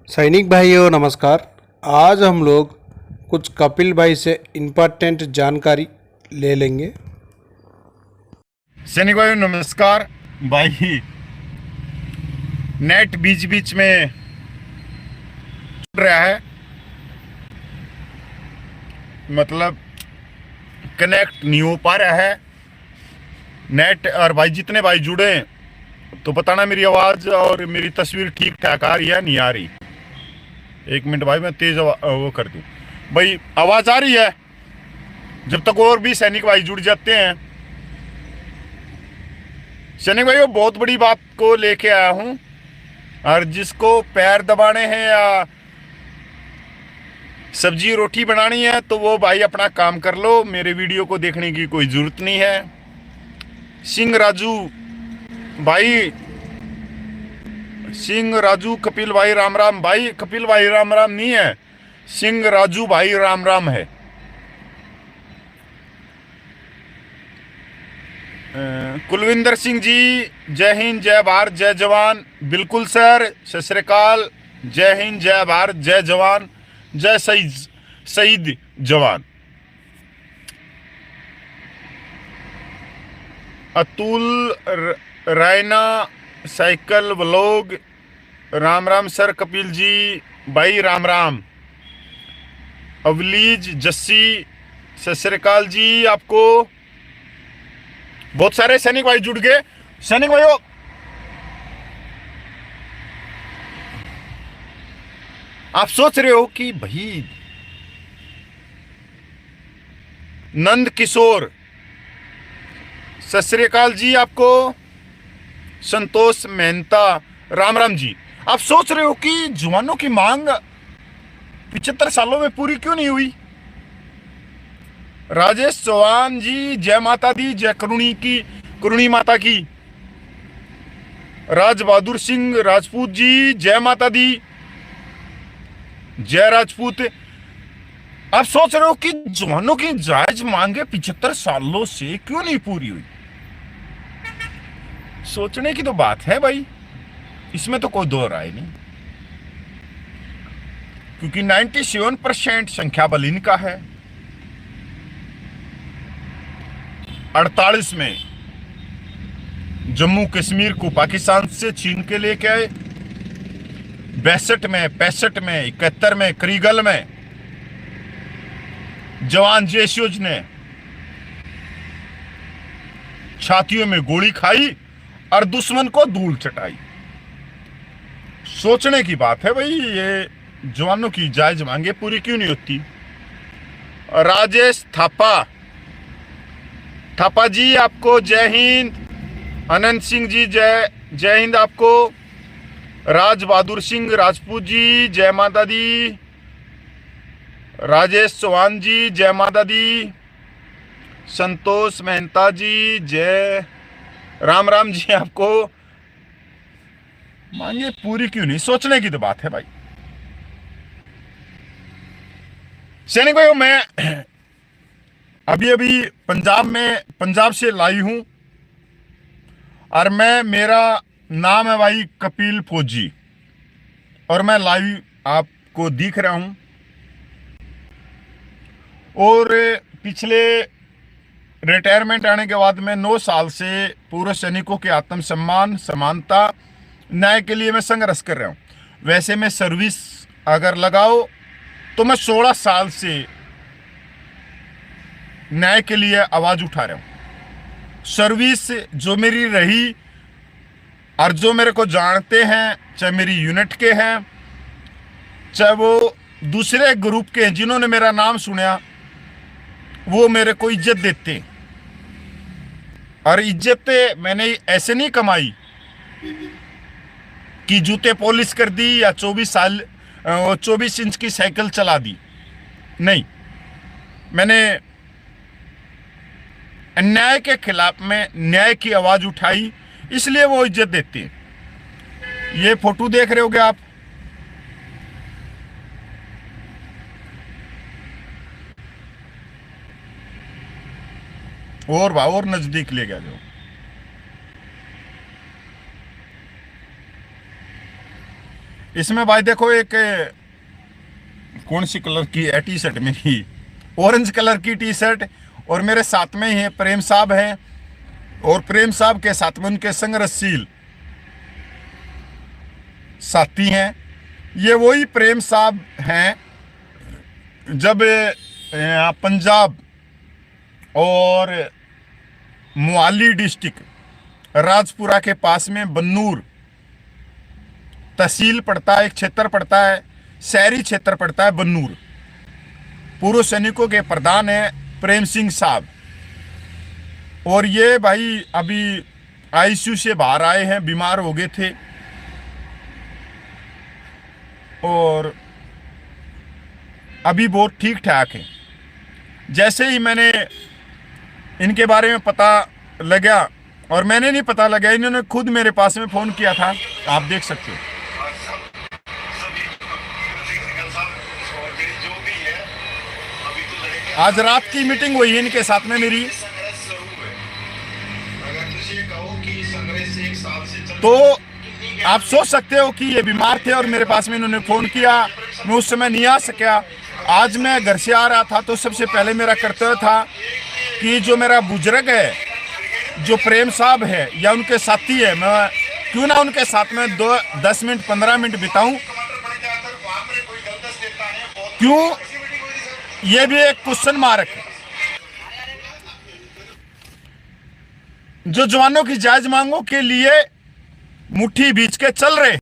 सैनिक भाइयों नमस्कार। आज हम लोग कुछ कपिल भाई से इम्पोर्टेंट जानकारी ले लेंगे। सैनिक भाई नमस्कार भाई। नेट बीच बीच में छूट रहा है, मतलब कनेक्ट नहीं हो पा रहा है नेट। और भाई जितने भाई जुड़े तो बताना मेरी आवाज़ और मेरी तस्वीर ठीक ठाक आ रही है नहीं आ रही। एक मिनट भाई, मैं तेज वो कर दूं। भाई आवाज़ आ रही है? जब तक और भी सैनिक भाई जुड़ जाते हैं। सैनिक भाई वो बहुत बड़ी बात को लेके आया हूं, और जिसको पैर दबाने हैं या सब्जी रोटी बनानी है तो वो भाई अपना काम कर लो, मेरे वीडियो को देखने की कोई ज़रूरत नहीं है। सिंह राजू भाई, सिंह राजू कपिल भाई राम राम। भाई कपिल भाई राम राम नहीं है, सिंह राजू भाई राम राम है। कुलविंदर सिंह जी, जय हिंद जय भारत जय जवान। बिल्कुल सर, सत श्री अकाल, जय हिंद जय भारत जय जवान, जय शहीद जवान। Atul Raina cycle vlog, Ram Ram sir Kapil ji भाई राम राम। अवलीज जस्सी, सत श्री अकाल जी आपको। बहुत सारे सैनिक भाई जुड़ गए। सैनिक भाइयों, आप सोच रहे हो कि भाई नंद किशोर, सत श्री अकाल जी आपको। संतोष मेहता, राम राम जी। आप सोच रहे हो कि जवानों की मांग 75 सालों में पूरी क्यों नहीं हुई? राजेश चौहान जी, जय माता दी, जय करुणी माता की। राज बहादुर सिंह राजपूत जी, जय माता दी, जय राजपूत। आप सोच रहे हो कि जवानों की जायज मांगे 75 सालों से क्यों नहीं पूरी हुई? सोचने की तो बात है भाई, इसमें तो कोई दो राय नहीं, क्योंकि 97% संख्या बल इनका है। 48 में जम्मू कश्मीर को पाकिस्तान से छीन के लेके आए। 62 में, 65 में, 71 में करीगल में जवान जेशोज ने छातियों में गोली खाई और दुश्मन को धूल चटाई। सोचने की बात है भाई, ये जवानों की जायज मांगे पूरी क्यों नहीं होती? राजेश थापा जी आपको जय हिंद। अनंत सिंह जी जय हिंद आपको। राज बहादुर सिंह राजपूत जी, जय माता दी। राजेश चौहान जी, जय माता दी। संतोष मेहता जी, जय राम राम जी आपको। मांगे पूरी क्यों नहीं, सोचने की तो बात है भाई। सैनिक भाइयों, मैं अभी पंजाब से लाई हूं, और मेरा नाम है भाई कपिल फौजी, और मैं लाइव आपको दिख रहा हूं। और पिछले रिटायरमेंट आने के बाद में 9 साल से पूर्व सैनिकों के आत्मसम्मान, समानता, न्याय के लिए मैं संघर्ष कर रहा हूं। वैसे मैं सर्विस अगर लगाओ तो मैं 16 साल से न्याय के लिए आवाज उठा रहा हूं। सर्विस जो मेरी रही, और जो मेरे को जानते हैं, चाहे मेरी यूनिट के हैं, चाहे वो दूसरे ग्रुप के हैं, जिन्होंने मेरा नाम सुना, वो मेरे को इज्जत देते हैं। और इज्जत मैंने ऐसे नहीं कमाई कि जूते पॉलिश कर दी या 24 इंच की साइकिल चला दी। नहीं, मैंने अन्याय के खिलाफ में न्याय की आवाज उठाई, इसलिए वो इज्जत देते हैं। ये फोटो देख रहे होगे आप, और नजदीक ले गया जो। इसमें भाई देखो एक कौन सी कलर की है टी शर्ट मेरी, ऑरेंज कलर की टी शर्ट, और मेरे साथ में ही है प्रेम साहब हैं, और प्रेम साहब के साथ में उनके संघर्षशील साथी हैं। ये वही प्रेम साहब हैं जब पंजाब और मोहाली डिस्ट्रिक्ट राजपुरा के पास में बन्नूर तहसील पड़ता है, एक क्षेत्र पड़ता है, शहरी क्षेत्र पड़ता है बन्नूर। पूर्व सैनिकों के प्रधान है प्रेम सिंह साहब, और ये भाई अभी आईसीयू से बाहर आए हैं, बीमार हो गए थे, और अभी बहुत ठीक ठाक है। जैसे ही मैंने इनके बारे में पता लगा, और मैंने नहीं पता लगा, इन्होंने खुद मेरे पास में फ़ोन किया था, आप देख सकते हो। आज रात की मीटिंग हुई है इनके साथ में मेरी, तो आप सोच सकते हो कि ये बीमार थे और मेरे पास में इन्होंने फ़ोन किया। मैं उस समय नहीं आ सका। आज मैं घर से आ रहा था तो सबसे पहले मेरा कर्तव्य था कि जो मेरा बुजुर्ग है, जो प्रेम साहब है या उनके साथी है, मैं क्यों ना उनके साथ में 10 मिनट 15 मिनट बिताऊं। क्यों, ये भी एक क्वेश्चन मार्क है। जो जवानों की जायज मांगों के लिए मुट्ठी बीच के चल रहे,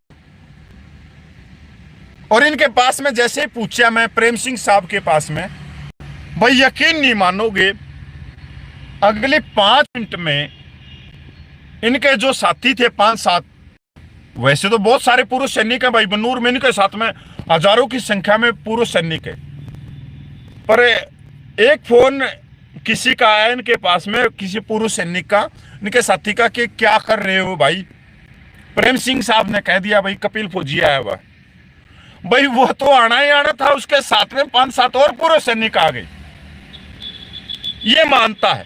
और इनके पास में जैसे ही पूछा मैं प्रेम सिंह साहब के पास में, भाई यकीन नहीं मानोगे, अगले 5 मिनट में इनके जो साथी थे 5-7, वैसे तो बहुत सारे पूर्व सैनिक हैं भाई बन्नूर में, इनके साथ में हजारों की संख्या में पूर्व सैनिक है, पर एक फोन किसी का आया इनके पास में, किसी पूर्व सैनिक का, इनके साथी का, कि क्या कर रहे हो भाई। प्रेम सिंह साहब ने कह दिया भाई कपिल फौजी आया हुआ। भाई वो तो आना ही आना था, उसके साथ में 5-7 और पूर्व सैनिक आ गए, ये मानता है।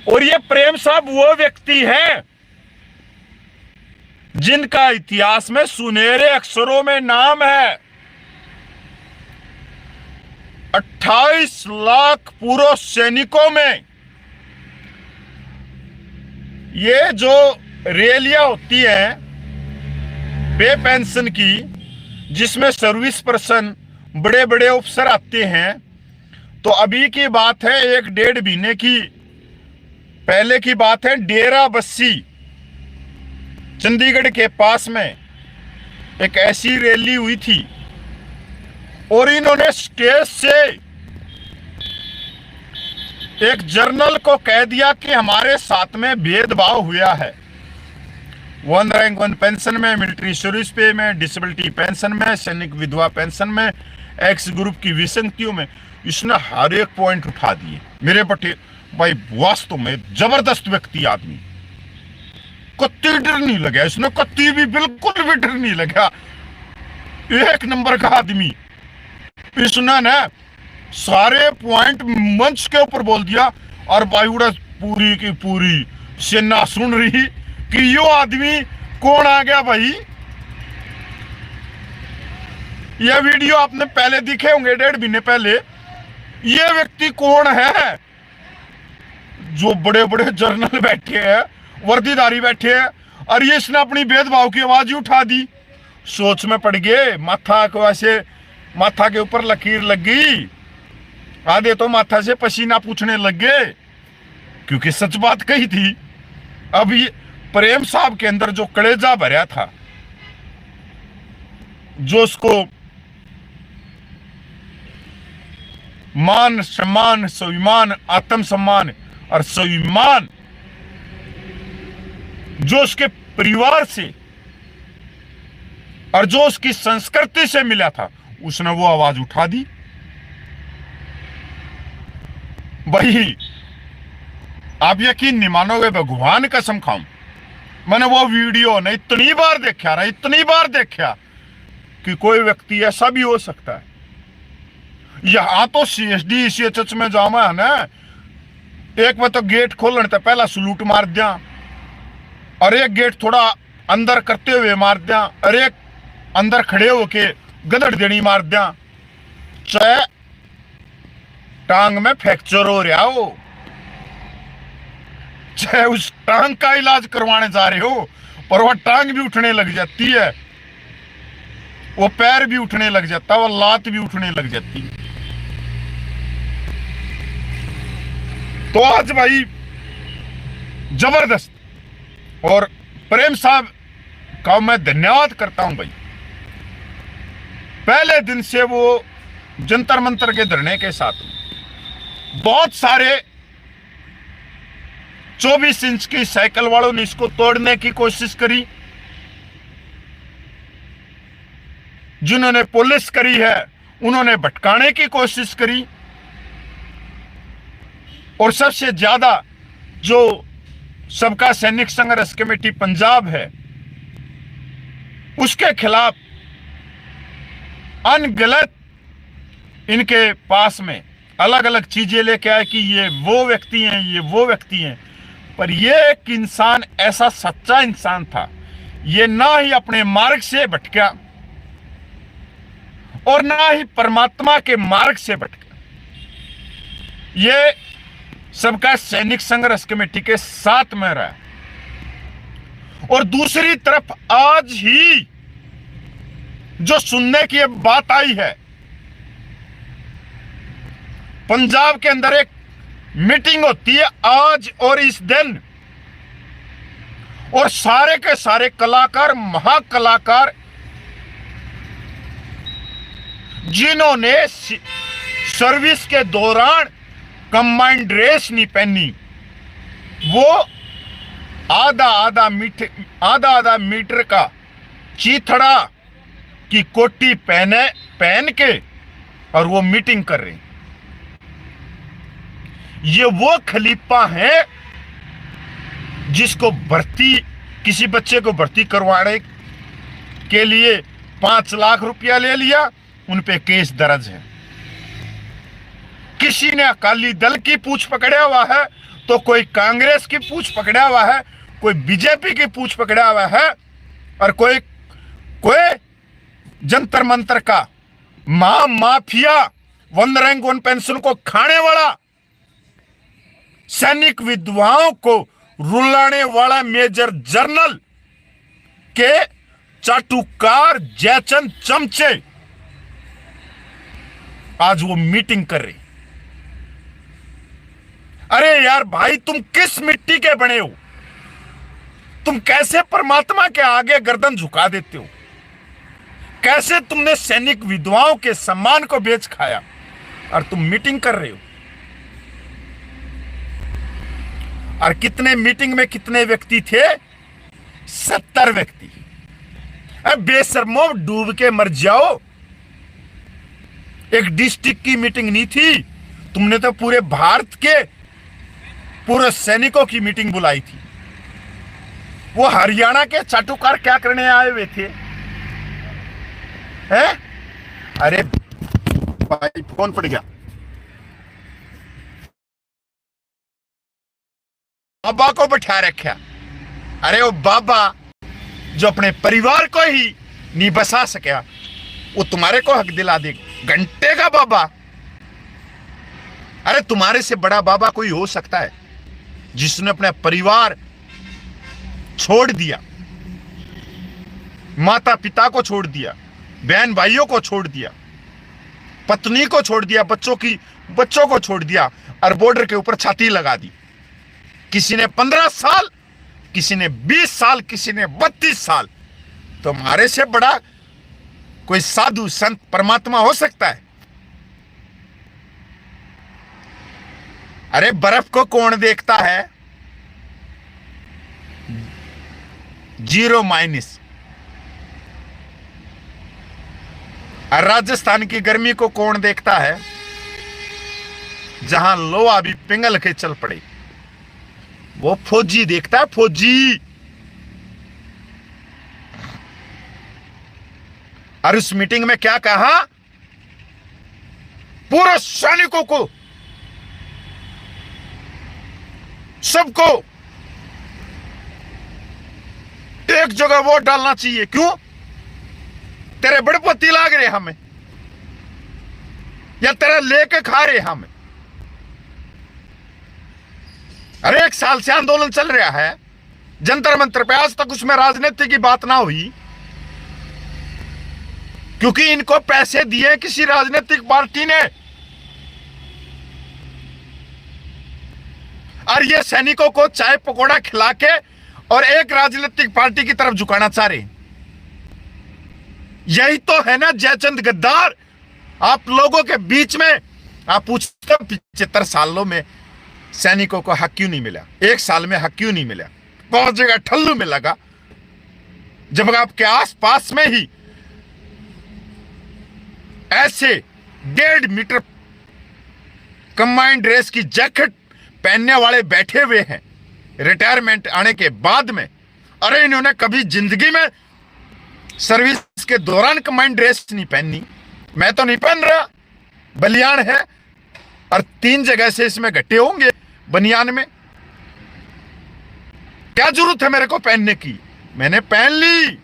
और ये प्रेम साहब वो व्यक्ति हैं जिनका इतिहास में सुनहरे अक्षरों में नाम है। 28 लाख पूर्व सैनिकों में ये जो रैलियां होती हैं पे पेंशन की, जिसमें सर्विस पर्सन बड़े बड़े अफसर आते हैं, तो अभी की बात है 1-1.5 महीने की पहले की बात है, डेरा बस्सी चंडीगढ़ के पास में एक ऐसी रैली हुई थी, और इन्होंने स्टेज से एक जर्नल को कह दिया कि हमारे साथ में भेदभाव हुआ है, 1 रैंक 1 पेंशन में, मिलिट्री सर्विस पे में, डिसेबिलिटी पेंशन में, सैनिक विधवा पेंशन में, एक्स ग्रुप की विसंगतियों में। इसने हर एक पॉइंट उठा दिए मेरे बटे। भाई वास्तव में जबरदस्त व्यक्ति आदमी, कत्ती डर नहीं लगा इसने, कत्ती भी बिल्कुल भी डर नहीं लगा, एक नंबर का आदमी। इसने ना सारे पॉइंट मंच के ऊपर बोल दिया, और बायुड़ा पूरी की पूरी सेना सुन रही कि यो आदमी कौन आ गया भाई। यह वीडियो आपने पहले दिखे होंगे 1.5 महीने पहले। यह व्यक्ति कौन है? जो बड़े बड़े जर्नल बैठे हैं, वर्दीधारी बैठे हैं, और ये इसने अपनी भेदभाव की आवाज ही उठा दी। सोच में पड़ गए, माथा को ऐसे, माथा के ऊपर लकीर लग गई, आधे तो माथा से पसीना पूछने लग गए, क्योंकि सच बात कही थी। अब ये प्रेम साहब के अंदर जो कलेजा भरा था, जो उसको मान सम्मान, स्वाभिमान, आत्म सम्मान और स्वाभिमान जो उसके परिवार से और जो उसकी संस्कृति से मिला था, उसने वो आवाज उठा दी। भाई आप यकीन नहीं मानोगे, भगवान कसम खाऊं, मैंने वो वीडियो ने इतनी बार देखा ना, इतनी बार देखा कि कोई व्यक्ति ऐसा भी हो सकता है। यहां तो CSD CHH में जामा है ना, एक में तो गेट खोलने तो पहला सलूट मार दिया, और एक गेट थोड़ा अंदर करते हुए मार दिया, और एक अंदर खड़े होके गदड़ देनी मार दिया, चाहे टांग में फ्रैक्चर हो रहा हो, चाहे उस टांग का इलाज करवाने जा रहे हो, पर वह टांग भी उठने लग जाती है, वो पैर भी उठने लग जाता है, वो लात भी उठने लग जाती है। तो आज भाई जबरदस्त, और प्रेम साहब का मैं धन्यवाद करता हूं भाई। पहले दिन से वो जंतर मंतर के धरने के साथ बहुत सारे 24 इंच की साइकिल वालों ने इसको तोड़ने की कोशिश करी, जिन्होंने पुलिस करी है उन्होंने भटकाने की कोशिश करी, और सबसे ज्यादा जो सबका सैनिक संघर्ष कमेटी पंजाब है उसके खिलाफ अनगलत इनके पास में अलग अलग चीजें लेके आए कि ये वो व्यक्ति हैं, ये वो व्यक्ति हैं। पर ये एक इंसान ऐसा सच्चा इंसान था, ये ना ही अपने मार्ग से भटका और ना ही परमात्मा के मार्ग से भटका। ये सबका सैनिक संघर्ष कमेटी के साथ में रहा। और दूसरी तरफ आज ही जो सुनने की बात आई है, पंजाब के अंदर एक मीटिंग होती है आज और इस दिन, और सारे के सारे कलाकार, महाकलाकार जिन्होंने सर्विस के दौरान कंबाइंड ड्रेस नहीं पहनी, वो आधा आधा मीटर का चीथड़ा की कोटी पहन के और वो मीटिंग कर रहे। ये वो खलीफा है जिसको भर्ती, किसी बच्चे को भर्ती करवाने के लिए 5 लाख रुपया ले लिया, उन पे केस दर्ज है। किसी ने अकाली दल की पूछ पकड़ा हुआ है, तो कोई कांग्रेस की पूछ पकड़ा हुआ है, कोई बीजेपी की पूछ पकड़ा हुआ है, और कोई जंतर मंतर का mafia, one rank one pension को खाने वाला, सैनिक विधवाओं को रुलाने वाला मेजर जनरल के चाटुकार जयचंद चमचे आज वो मीटिंग कर रही। अरे यार भाई, तुम किस मिट्टी के बने हो? तुम कैसे परमात्मा के आगे गर्दन झुका देते हो? कैसे तुमने सैनिक विधवाओं के सम्मान को बेच खाया और तुम मीटिंग कर रहे हो? और कितने मीटिंग में कितने व्यक्ति थे? 70 व्यक्ति। अब बेशर्मो, डूब के मर जाओ। एक डिस्ट्रिक्ट की मीटिंग नहीं थी, तुमने तो पूरे भारत के पूरे सैनिकों की मीटिंग बुलाई थी। वो हरियाणा के चाटुकार क्या करने आए हुए थे? हैं? अरे भाई, फोन पड़ गया। बाबा को बैठा रखा। अरे वो बाबा जो अपने परिवार को ही नहीं बसा सका, वो तुम्हारे को हक दिला दे। घंटे का बाबा। अरे तुम्हारे से बड़ा बाबा कोई हो सकता है जिसने अपना परिवार छोड़ दिया, माता पिता को छोड़ दिया, बहन भाइयों को छोड़ दिया, पत्नी को छोड़ दिया, बच्चों को छोड़ दिया और बॉर्डर के ऊपर छाती लगा दी। किसी ने 15 साल, किसी ने 20 साल, किसी ने 32 साल। तुम्हारे से बड़ा कोई साधु संत परमात्मा हो सकता है? अरे बर्फ को कौन देखता है? 0-। और राजस्थान की गर्मी को कौन देखता है? जहां लोहा भी पिघल के चल पड़े, वो फौजी देखता है, फौजी। और उस मीटिंग में क्या कहा? पूरे सैनिकों को, सबको एक जगह वोट डालना चाहिए। क्यों? तेरे बड़पोती लाग रहे हमें, या तेरा लेके खा रहे हमें? अरे 1 साल से आंदोलन चल रहा है जंतर मंतर पे, आज तक उसमें राजनीति की बात ना हुई, क्योंकि इनको पैसे दिए किसी राजनीतिक पार्टी ने, और ये सैनिकों को चाय पकौड़ा खिला के और एक राजनीतिक पार्टी की तरफ झुकाना चाह रहे। यही तो है ना जयचंद गद्दार आप लोगों के बीच में। आप पूछते हो 75 सालों में सैनिकों को हक क्यों नहीं मिला, 1 साल में हक क्यों नहीं मिला? बहुत जगह ठल्लू में लगा, जब आपके आसपास में ही ऐसे 1.5 मीटर कंबाइंड रेस की जैकेट पहनने वाले बैठे हुए हैं रिटायरमेंट आने के बाद में। अरे इन्होंने कभी जिंदगी में सर्विस के दौरान कंबाइंड ड्रेस नहीं पहनी। मैं तो नहीं पहन रहा, बनियान है और 3 जगह से इसमें घट्टे होंगे बनियान में। क्या जरूरत है मेरे को पहनने की? मैंने पहन ली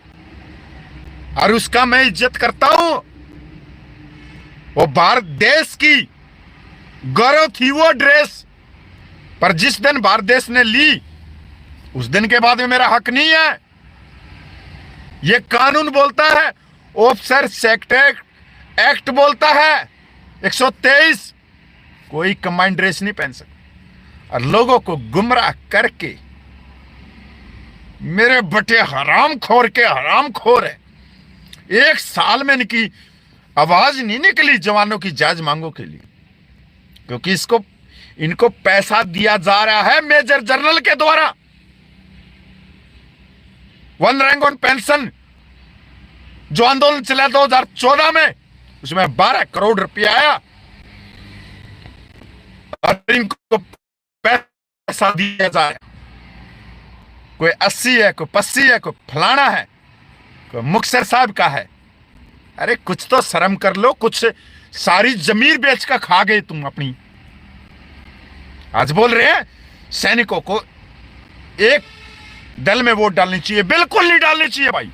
और उसका मैं इज्जत करता हूं। वो भारत देश की गौरव थी वो ड्रेस, पर जिस दिन भारत देश ने ली उस दिन के बाद में मेरा हक नहीं है। ये कानून बोलता है, ऑफिसर सेक्टर एक्ट बोलता है 123, कोई कंबाइंड ड्रेस नहीं पहन सकता। और लोगों को गुमराह करके मेरे बटे हरामखोर है। 1 साल में इनकी आवाज नहीं निकली जवानों की जायज मांगों के लिए, क्योंकि इनको पैसा दिया जा रहा है मेजर जनरल के द्वारा। 1 रैंक ऑन पेंशन जो आंदोलन चला 2014 में, उसमें 12 करोड़ रुपया आया और इनको पैसा दिया जा रहा है। कोई 80 है, कोई 85 है, कोई फलाना है, कोई मुखसर साहब का है। अरे कुछ तो शर्म कर लो, कुछ सारी जमीर बेच कर खा गए तुम अपनी। आज बोल रहे हैं सैनिकों को एक दल में वोट डालनी चाहिए। बिल्कुल नहीं डालनी चाहिए भाई।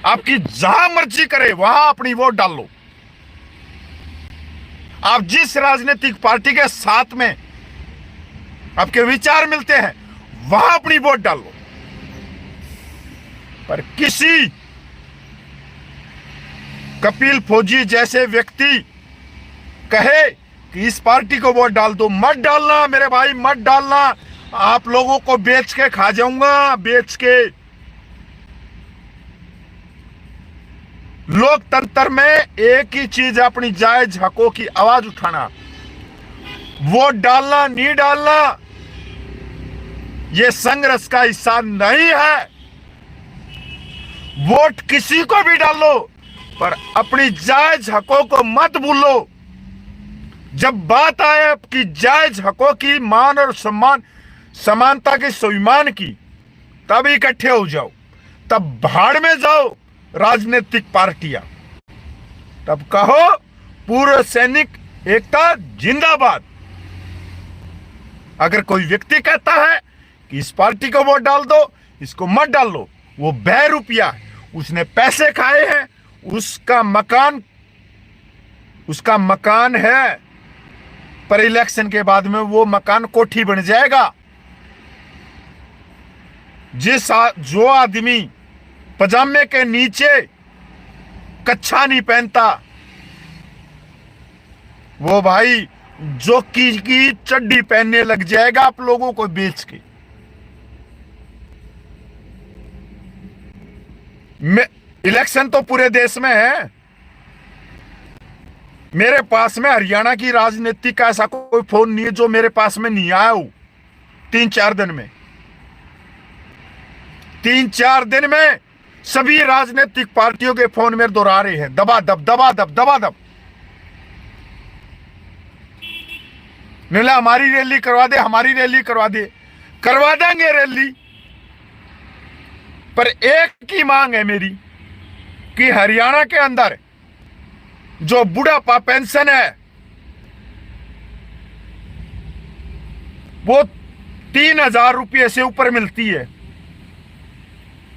आपकी जहां मर्जी करे वहां अपनी वोट डाल लो। आप जिस राजनीतिक पार्टी के साथ में आपके विचार मिलते हैं वहां अपनी वोट डाल लो, पर किसी कपिल फौजी जैसे व्यक्ति कहे कि इस पार्टी को वोट डाल दो, मत डालना मेरे भाई, मत डालना। आप लोगों को बेच के खा जाऊंगा, बेच के। लोकतंत्र में एक ही चीज है, अपनी जायज हकों की आवाज उठाना। वोट डालना नहीं डालना यह संघर्ष का हिस्सा नहीं है। वोट किसी को भी डालो, पर अपनी जायज हकों को मत भूलो। जब बात आए आपकी जायज हकों की, मान और सम्मान, समानता के स्वाभिमान की, तब इकट्ठे हो जाओ। तब भाड़ में जाओ राजनीतिक पार्टियां, तब कहो पूर्व सैनिक एकता जिंदाबाद। अगर कोई व्यक्ति कहता है कि इस पार्टी को वोट डाल दो, इसको मत डाल लो, वो बहरूपिया है, उसने पैसे खाए हैं, उसका मकान है, पर इलेक्शन के बाद में वो मकान कोठी बन जाएगा। जो आदमी पजामे के नीचे कच्छा नहीं पहनता, वो भाई जोकी की चड्डी पहनने लग जाएगा आप लोगों को बेच के। इलेक्शन तो पूरे देश में है। मेरे पास में हरियाणा की राजनीति का ऐसा कोई फोन नहीं है जो मेरे पास में नहीं आया हो 3-4 दिन में। 3-4 दिन में सभी राजनीतिक पार्टियों के फोन मेरे दोहरा रहे हैं, दबा दब। नीला हमारी रैली करवा दे, हमारी रैली करवा दे। करवा देंगे रैली, पर एक ही मांग है मेरी कि हरियाणा के अंदर जो बुढ़ापा पेंशन है वो 3,000 रुपये से ऊपर मिलती है।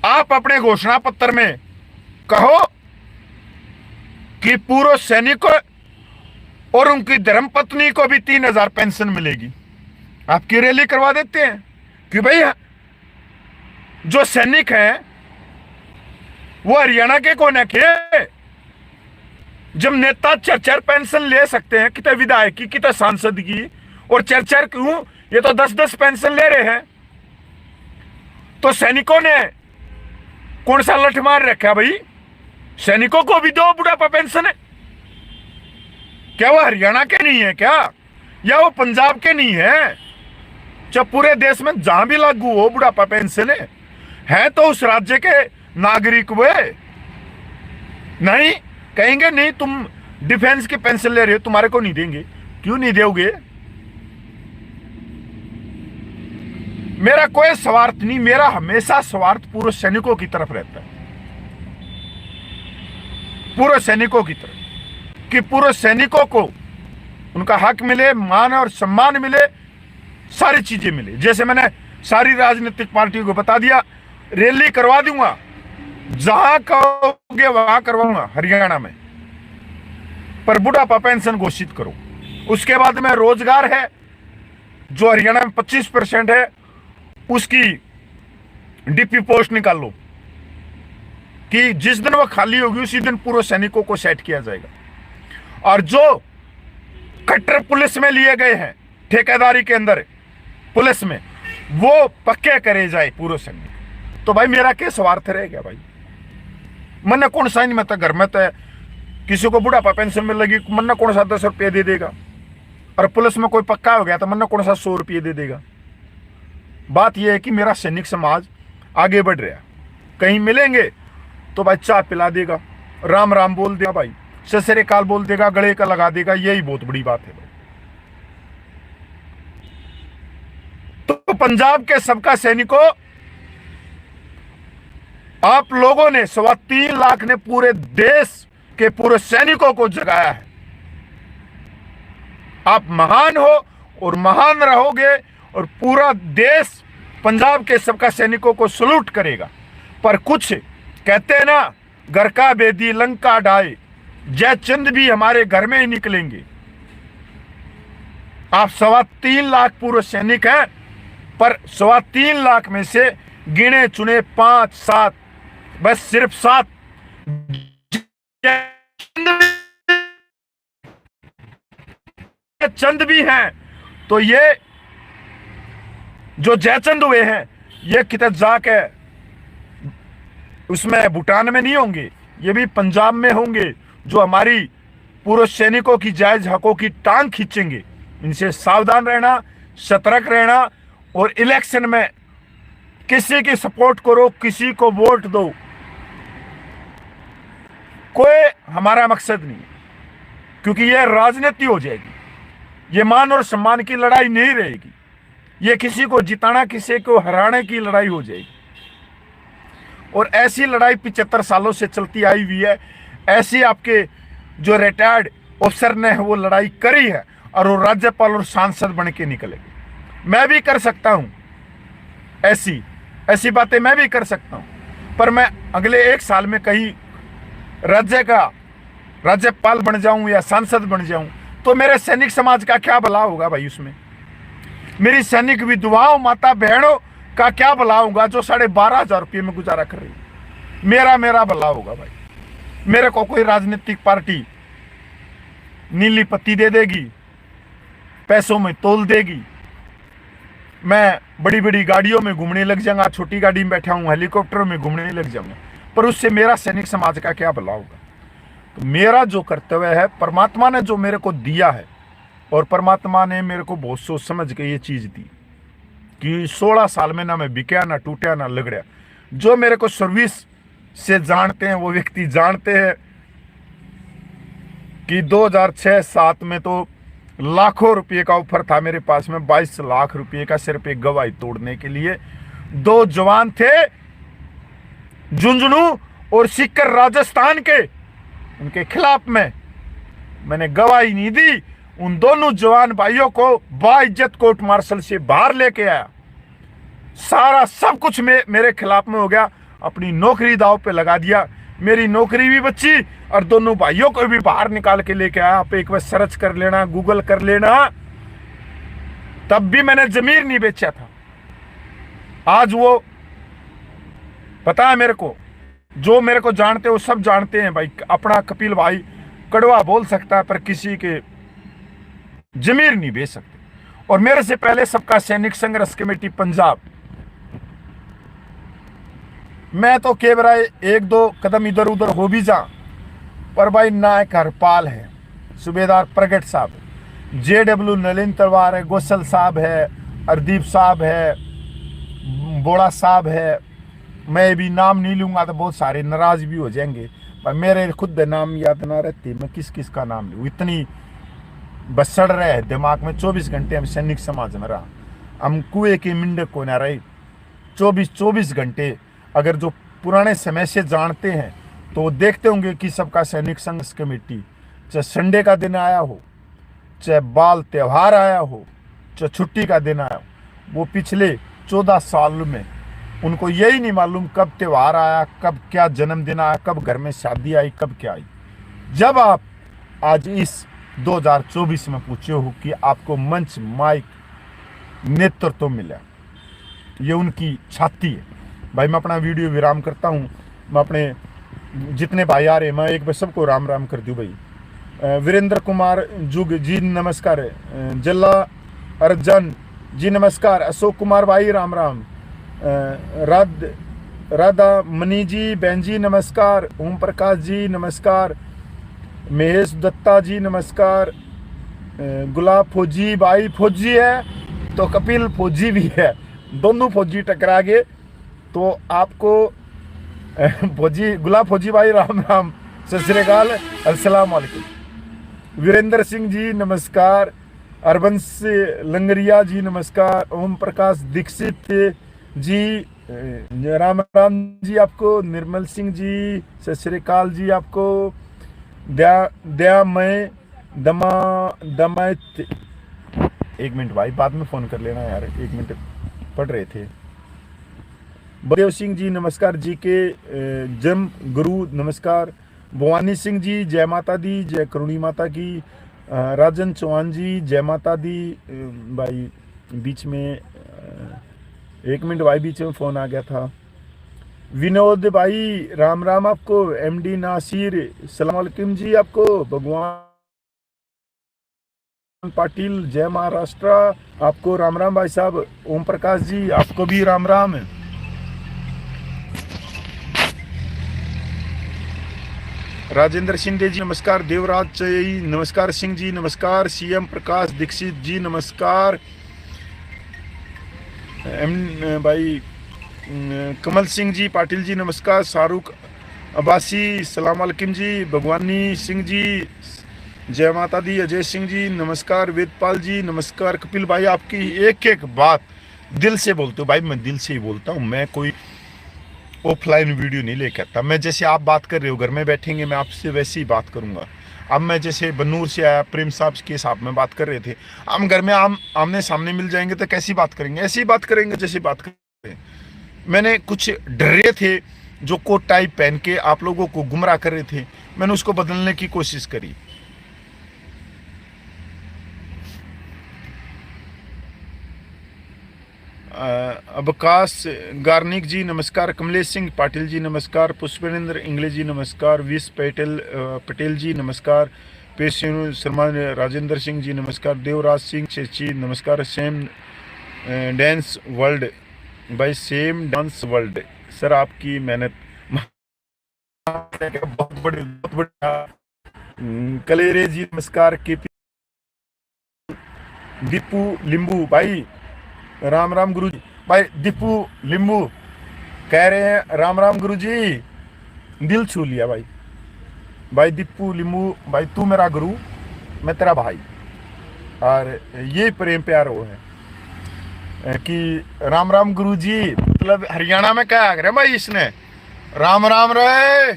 आप अपने घोषणा पत्र में कहो कि पूर्व सैनिकों और उनकी धर्मपत्नी को भी 3,000 पेंशन मिलेगी। आपकी रैली करवा देते हैं कि भाई जो सैनिक हैं वो हरियाणा के कौन है के? जब नेता 4-4 पेंशन ले सकते हैं, कितने विधायक की, कितने सांसद की, और 4-4 क्यों, ये तो 10-10 पेंशन ले रहे हैं। तो सैनिकों ने कौन सा लठ मार रखा भाई? सैनिकों को भी दो बुढ़ापा पेंशन है। क्या वो हरियाणा के नहीं है क्या, या वो पंजाब के नहीं है? जब पूरे देश में जहां भी लागू हो बुढ़ापा पेंशन है तो उस राज्य के नागरिक वे नहीं कहेंगे नहीं तुम डिफेंस की पेंशन ले रहे हो, तुम्हारे को नहीं देंगे। क्यों नहीं दोगे? मेरा कोई स्वार्थ नहीं, मेरा हमेशा स्वार्थ पूर्व सैनिकों की तरफ रहता है, पूर्व सैनिकों की तरफ, कि पूर्व सैनिकों को उनका हक मिले, मान और सम्मान मिले, सारी चीजें मिले। जैसे मैंने सारी राजनीतिक पार्टियों को बता दिया, रैली करवा दूंगा, जहां कहोगे वहां करवाऊंगा हरियाणा में, पर बुढ़ापा पेंशन घोषित करो। उसके बाद में रोजगार है जो हरियाणा में 25% है, उसकी डीपी पोस्ट निकाल लो कि जिस दिन वो खाली होगी उसी दिन पूर्व सैनिकों को सेट किया जाएगा। और जो कट्टर पुलिस में लिए गए हैं, ठेकेदारी के अंदर पुलिस में, वो पक्के करे जाए पूर्व सैनिक। तो भाई मेरा क्या स्वार्थ रह गया भाई? मन कौन सा नहीं, मैं तो घर में तो किसी को बुढ़ापा पेंशन में लगी, मन कौन सा 10 रुपये दे देगा, और पुलिस में कोई पक्का हो गया तो मन कौन सा 100 रुपये दे देगा। बात यह है कि मेरा सैनिक समाज आगे बढ़ रहा है, कहीं मिलेंगे तो भाई चाय पिला देगा, राम राम बोल देगा भाई, सत श्री अकाल बोल देगा, गले का लगा देगा, यही बहुत बड़ी बात है भाई। तो पंजाब के सबका सैनिकों, आप लोगों ने 3.25 लाख ने पूरे देश के पूरे सैनिकों को जगाया है। आप महान हो और महान रहोगे, और पूरा देश पंजाब के सबका सैनिकों को सलूट करेगा। पर कुछ कहते हैं ना, घर का बेदी लंका ढाए, जय चंद भी हमारे घर में ही निकलेंगे। आप 3.25 लाख पूर्व सैनिक हैं, पर 3.25 लाख में से गिने चुने 5-7, बस सिर्फ 7 चंद भी हैं। तो ये जो जयचंद हुए हैं, ये कितने जाके उसमें भूटान में नहीं होंगे, ये भी पंजाब में होंगे, जो हमारी पूर्व सैनिकों की जायज हकों की टांग खींचेंगे। इनसे सावधान रहना, सतर्क रहना, और इलेक्शन में किसी की सपोर्ट करो, किसी को वोट दो, कोई हमारा मकसद नहीं, क्योंकि यह राजनीति हो जाएगी। ये मान और सम्मान की लड़ाई नहीं रहेगी, ये किसी को जिताना, किसी को हराने की लड़ाई हो जाएगी। और ऐसी लड़ाई 75 सालों से चलती आई हुई है। ऐसी आपके जो रिटायर्ड अफसर ने वो लड़ाई करी है, और वो राज्यपाल और सांसद बन के निकले। मैं भी कर सकता हूं ऐसी बातें, मैं भी कर सकता हूं, पर मैं अगले 1 साल में कहीं राज्य का राज्यपाल बन जाऊं या सांसद बन जाऊं, तो मेरे सैनिक समाज का क्या भला होगा भाई? उसमें मेरी सैनिक विधवाओं, माता बहनों का क्या भला होगा, जो 12,500 रुपये में गुजारा कर रही है? मेरा भला होगा भाई। मेरे को कोई राजनीतिक पार्टी नीली पत्ती दे देगी, पैसों में तोल देगी, मैं बड़ी बड़ी गाड़ियों में घूमने लग जाऊंगा, छोटी गाड़ी में बैठा हूं, हेलीकॉप्टर में घूमने लग जाऊंगा, पर उससे मेरा सैनिक समाज का क्या भला होगा? तो मेरा जो कर्तव्य है, परमात्मा ने जो मेरे को दिया है, और परमात्मा ने मेरे को बहुत सोच समझ के ये चीज दी कि 16 साल में ना मैं बिका, ना टूटा, ना लगड़ा। जो मेरे को सर्विस से जानते हैं वो व्यक्ति जानते हैं कि 2006-7 में तो लाखों रुपए का ऑफर था मेरे पास में, 22 लाख रुपए का सिर्फ एक गवाही तोड़ने के लिए। 2 जवान थे, झुंझुनू और सीकर राजस्थान के, उनके खिलाफ में मैंने गवाही नहीं दी। उन दोनों जवान भाइयों को बाइज्जत कोर्ट मार्शल से बाहर लेके आया। सारा सब कुछ मेरे खिलाफ में हो गया, अपनी नौकरी दांव पे लगा दिया मेरी नौकरी भी बची और दोनों भाइयों को भी बाहर निकाल के लेके आया। आप एक बार सर्च कर लेना, गूगल कर लेना, तब भी मैंने जमीर नहीं बेचा था। आज वो पता है मेरे को, जो मेरे को जानते हो सब जानते हैं भाई, अपना कपिल भाई कड़वा बोल सकता है पर किसी के जमीर नहीं बेच सकते। और मेरे से पहले सबका सैनिक संघर्ष कमेटी पंजाब, मैं तो केवराय एक दो कदम इधर उधर हो भी जा, पर भाई नायक हरपाल है, सूबेदार प्रगट साहब, JW नलिन तलवार है, गोसल साहब है, हरदीप साहब है, बोड़ा साहब है। मैं भी नाम नहीं लूंगा तो बहुत सारे नाराज भी हो जाएंगे, पर मेरे खुद नाम याद ना रहते, मैं किस किस का नाम लूँ, इतनी बसड़ रहे दिमाग में। 24 घंटे हम सैनिक समाज में रहा, हम कुएं के मिंडक को ना रहे 24 घंटे। अगर जो पुराने समय से जानते हैं तो देखते होंगे कि सबका सैनिक संघर्ष कमेटी, चाहे संडे का दिन आया हो, चाहे बाल त्योहार आया हो, चाहे छुट्टी का दिन आया हो, वो पिछले 14 साल में उनको यही नहीं मालूम कब त्योहार आया, कब क्या जन्मदिन आया, कब घर में शादी आई, कब क्या आई। जब आप आज इस 2024 में पूछे हो कि आपको मंच, माइक, नेतृत्व मिला, ये उनकी छाती है। भाई मैं अपना वीडियो विराम करता हूँ। मैं अपने जितने भाई आ रहे हैं, मैं एक बार सबको राम राम कर दूँ भाई। वीरेंद्र कुमार जुग जी नमस्कार, जल्ला अर्जन जी नमस्कार, अशोक कुमार भाई राम राम, राधा मनी जी बहन जी नमस्कार, ओम प्रकाश जी नमस्कार, महेश दत्ता जी नमस्कार, गुलाब फौजी भाई फौजी है तो कपिल फौजी भी है, दोनों फौजी टकरा गए तो आपको फौजी गुलाब फौजी भाई राम राम, सत श्री अकाल, अस्सलाम वालेकुम। वीरेंद्र सिंह जी नमस्कार, अरबंस लंगरिया जी नमस्कार, ओम प्रकाश दीक्षित जी राम राम जी आपको, निर्मल सिंह जी सत श्री अकाल जी आपको, दयामय दमायत। एक मिनट भाई, बाद में फोन कर लेना यार, 1 मिनट पढ़ रहे थे। बलदेव सिंह जी नमस्कार, जी के जम गुरु नमस्कार, भवानी सिंह जी जय माता दी, जय करुणी माता की, राजन चौहान जी जय माता दी। भाई बीच में 1 मिनट भाई, बीच में फोन आ गया था। विनोद भाई राम राम आपको, MD नासिर सलाम अलैकुम जी आपको, भगवान पाटिल जय महाराष्ट्र आपको राम राम भाई साहब, ओम प्रकाश जी आपको भी राम राम। राजेंद्र शिंदे जी नमस्कार, देवराज जी नमस्कार, सिंह जी नमस्कार, CM प्रकाश दीक्षित जी नमस्कार, भाई कमल सिंह जी पाटिल जी नमस्कार, शाहरुख अब्बासी सलाम अलैकुम जी, भगवानी सिंह जी जय माता दी, अजय सिंह जी नमस्कार, वेदपाल जी नमस्कार। कपिल भाई आपकी एक एक बात दिल से बोलते हो भाई, मैं दिल से ही बोलता हूँ, मैं कोई ऑफलाइन वीडियो नहीं लेके आता। मैं जैसे आप बात कर रहे हो घर में बैठेंगे, मैं आपसे वैसे ही बात करूंगा। अब मैं जैसे बन्नूर से आया, प्रेम साहब के साथ में बात कर रहे थे, हम घर में आमने सामने मिल जाएंगे तो कैसी बात करेंगे, ऐसी ही बात करेंगे जैसे बात करें। मैंने कुछ डरे थे जो कोट टाई पहन के आप लोगों को गुमराह कर रहे थे, मैंने उसको बदलने की कोशिश करी। अवकाश गार्निक जी नमस्कार, कमलेश सिंह पाटिल जी नमस्कार, पुष्पेंद्र इंग्लिश जी नमस्कार, विश पटेल जी नमस्कार, पेशेनु शर्मा राजेंद्र सिंह जी नमस्कार, देवराज सिंह जी नमस्कार, सेम डांस वर्ल्ड भाई, सेम डांस वर्ल्ड सर आपकी मेहनत बहुत बढ़िया। कलेरे जी नमस्कार, KP दीपू लिंबू भाई राम राम गुरु जी, भाई दीपू लिंबू कह रहे हैं राम राम गुरु जी, दिल छू लिया भाई। भाई दीपू लिंबू भाई, तू मेरा गुरु, मैं तेरा भाई, और ये प्रेम प्यार वो है कि राम राम गुरु जी, मतलब हरियाणा में क्या आ गया भाई इसने, राम राम रहे,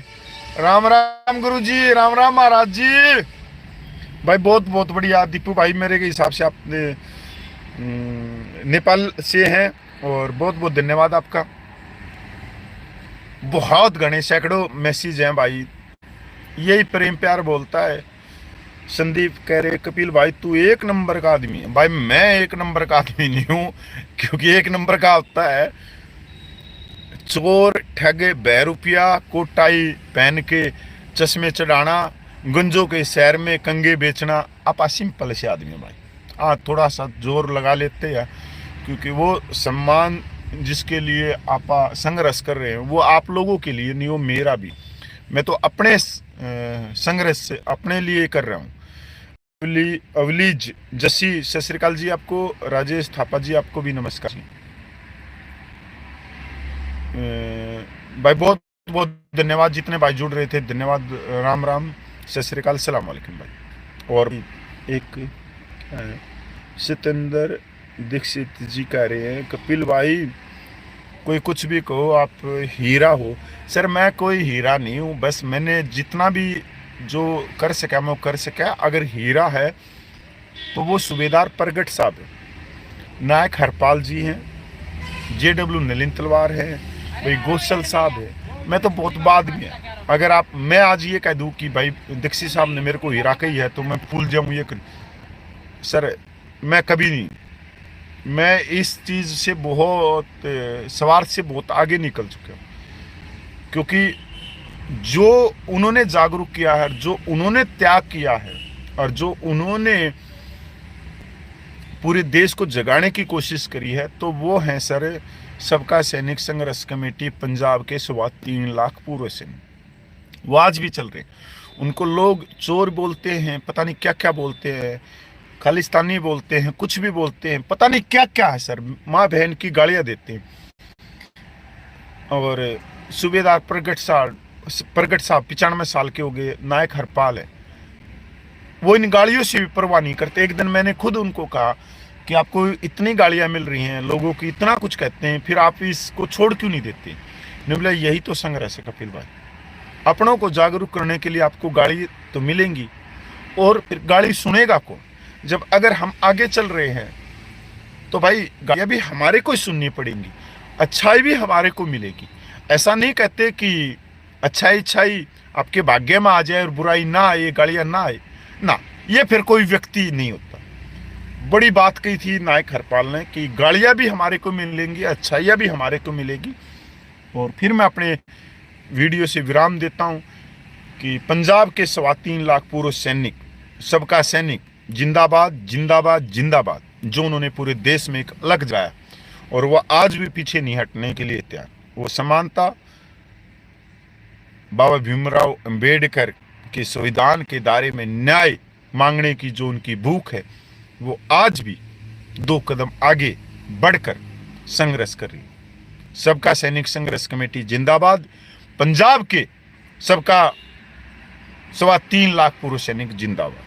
राम राम गुरु जी, राम राम महाराज जी। भाई बहुत बहुत बढ़िया दीपू भाई, मेरे के हिसाब से आपने नेपाल से हैं और बहुत बहुत धन्यवाद आपका। बहुत घने सैकड़ों मैसेज हैं भाई, यही प्रेम प्यार बोलता है। संदीप कह रहे कपिल भाई तू एक नंबर का आदमी है। भाई मैं एक नंबर का आदमी नहीं हूं, क्योंकि एक नंबर का होता है चोर ठगे बहरूपिया कोटाई पहन के चश्मे चढ़ाना, गंजों के शहर में कंगे बेचना। आप सिंपल से आदमी है भाई। हाँ थोड़ा सा जोर लगा लेते हैं, क्योंकि वो सम्मान जिसके लिए आप संघर्ष कर रहे हैं वो आप लोगों के लिए नहीं, वो मेरा भी। मैं तो अपने संघर्ष से अपने लिए कर रहा हूँ। अवलीज जसी सत श्री अकाल जी आपको, राजेश थापा जी आपको भी नमस्कार जी। भाई बहुत बहुत धन्यवाद, जितने भाई जुड़ रहे थे धन्यवाद। राम राम, सत श्री अकाल, सलाम वालेकुम भाई। और एक सतेंद्र दीक्षित जी कह रहे हैं कपिल भाई कोई कुछ भी कहो आप हीरा हो। सर मैं कोई हीरा नहीं हूँ, बस मैंने जितना भी जो कर सका मैं कर सका। अगर हीरा है तो वो सूबेदार प्रगट साहब है, नायक हरपाल जी हैं, JW नलिन तलवार है, भाई गोसल साहब है। मैं तो बहुत बाद में है। अगर आप मैं आज ये कह दूं कि भाई दीक्षित साहब ने मेरे को हीरा कही है तो मैं भूल जाऊं ये सर मैं कभी नहीं। मैं इस चीज़ से बहुत स्वार्थ से बहुत आगे निकल चुका हूँ, क्योंकि जो उन्होंने जागरूक किया है, जो उन्होंने त्याग किया है और जो उन्होंने पूरे देश को जगाने की कोशिश करी है, तो वो हैं सर सबका सैनिक संघर्ष कमेटी पंजाब के 3.25 लाख पूर्व सैनिक। वो आज भी चल रहे हैं। उनको लोग चोर बोलते हैं, पता नहीं क्या क्या बोलते हैं, खालिस्तानी बोलते हैं, कुछ भी बोलते हैं, पता नहीं क्या क्या है सर, माँ बहन की गालियां देते हैं। और सूबेदार प्रगट साहब 95 साल के हो गए, नायक हरपाल है, वो इन गालियों से भी परवाह नहीं करते। एक दिन मैंने खुद उनको कहा कि आपको इतनी गालियां मिल रही हैं, लोगों की इतना कुछ कहते हैं, फिर आप इसको छोड़ क्यों नहीं देते? ने बोला यही तो संघर्ष है कपिल भाई, अपनों को जागरूक करने के लिए आपको गाली तो मिलेंगी, और फिर गाली सुनेगा कौन? जब अगर हम आगे चल रहे हैं तो भाई गालियां भी हमारे को ही सुननी पड़ेंगी, अच्छाई भी हमारे को मिलेगी। ऐसा नहीं कहते कि अच्छाई आपके भाग्य में आ जाए और बुराई ना आए, गालियां ना आए ना, ये फिर कोई व्यक्ति नहीं होता। बड़ी बात कही थी नायक हरपाल ने कि गालियां भी हमारे को मिलेंगी, अच्छाइयां भी हमारे को मिलेगी। और फिर मैं अपने वीडियो से विराम देता हूं कि पंजाब के 3.25 लाख पूर्व सैनिक, सबका सैनिक जिंदाबाद जिंदाबाद जिंदाबाद, जो उन्होंने पूरे देश में एक अलग जगाया, और वह आज भी पीछे नहीं हटने के लिए तैयार। वो समानता, बाबा भीमराव अंबेडकर के संविधान के दायरे में न्याय मांगने की जो उनकी भूख है, वो आज भी 2 कदम आगे बढ़कर संघर्ष कर रही है। सबका सैनिक संघर्ष कमेटी जिंदाबाद, पंजाब के सबका 3.25 लाख पूर्व सैनिक जिंदाबाद।